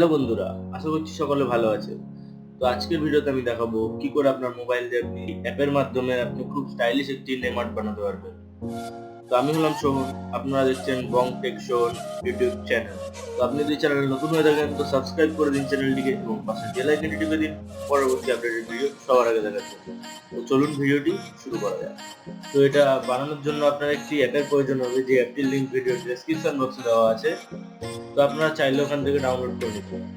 Hello বন্ধুরা, আশা করছি সকলে ভালো আছে। তো আজকের ভিডিওতে আমি দেখাবো কি করে আপনার মোবাইল দিয়ে আপনি অ্যাপের মাধ্যমে আপনি খুব স্টাইলিশ একটি নেম আর্ট বানাতে পারবেন। তো আমি হলাম সোহন, আপনারা দেখছেন বং টেক শোন ইউটিউব চ্যানেল। তো আপনি যদি চ্যানেলে নতুন হয়ে থাকেন তো সাবস্ক্রাইব করে দিন চ্যানেলটিকে এবং পাশে বেল আইকনটি টিপে দিন পরবর্তী আপডেটেড ভিডিও সবার আগে দেখার জন্য। তো চলুন ভিডিওটি শুরু করা যাক। তো এটা বানানোর জন্য আপনার একটি অ্যাপের প্রয়োজন হবে, যে অ্যাপটির লিংক ভিডিও ডেসক্রিপশন বক্সে দেওয়া আছে। তো আপনারা চাইলে ওখান থেকে ডাউনলোড করে নিতে পারেন।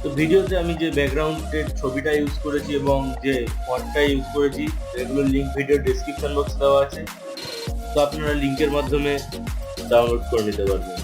তো ভিডিওতে আমি যে ব্যাকগ্রাউন্ডের ছবিটা ইউজ করেছি এবং যে ফন্টটা ইউজ করেছি এগুলোর লিংক ভিডিও ডেসক্রিপশন বক্সে দেওয়া আছে। তো আপনারা লিংকের মাধ্যমে ডাউনলোড করে নিতে পারবেন।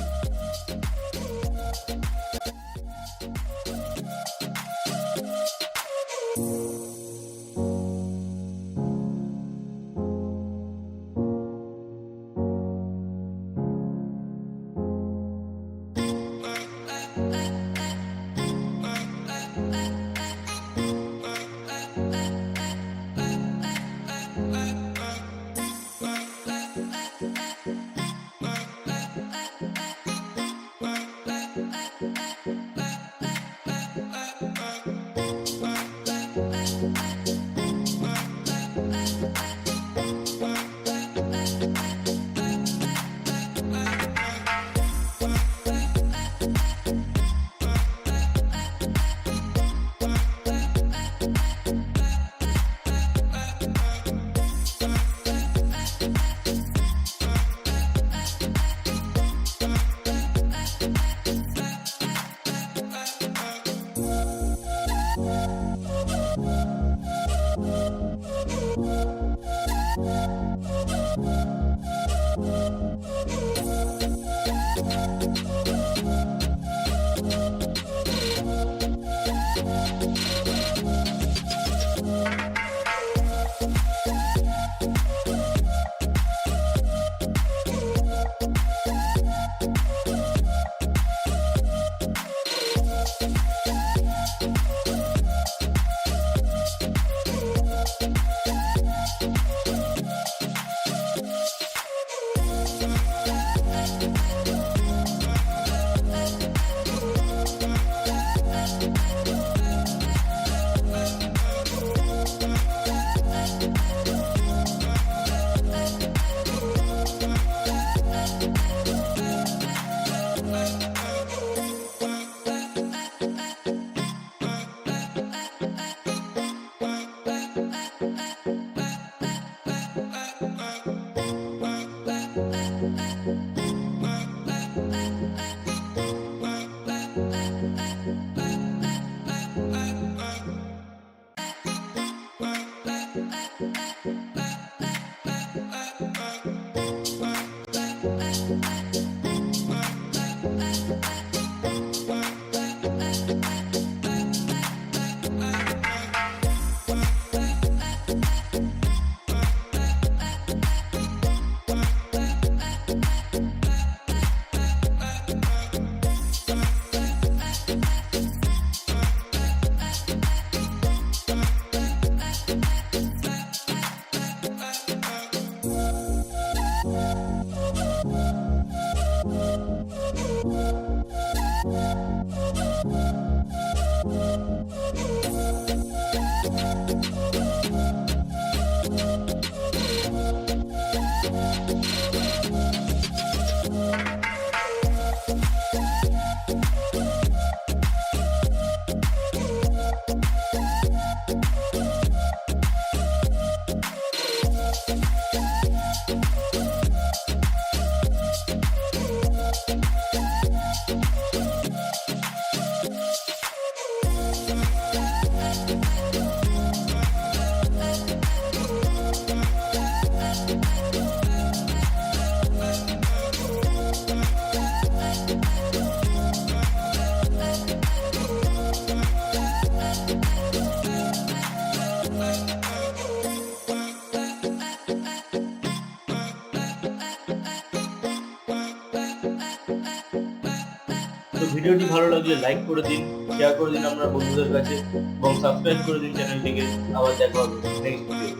তো ভিডিওটি ভালো লাগলে লাইক করে দিন, শেয়ার করে দিন আপনার বন্ধুদের কাছে এবং সাবস্ক্রাইব করে দিন চ্যানেলটিকে। আবার দেখা হবে নেক্সট ভিডিও।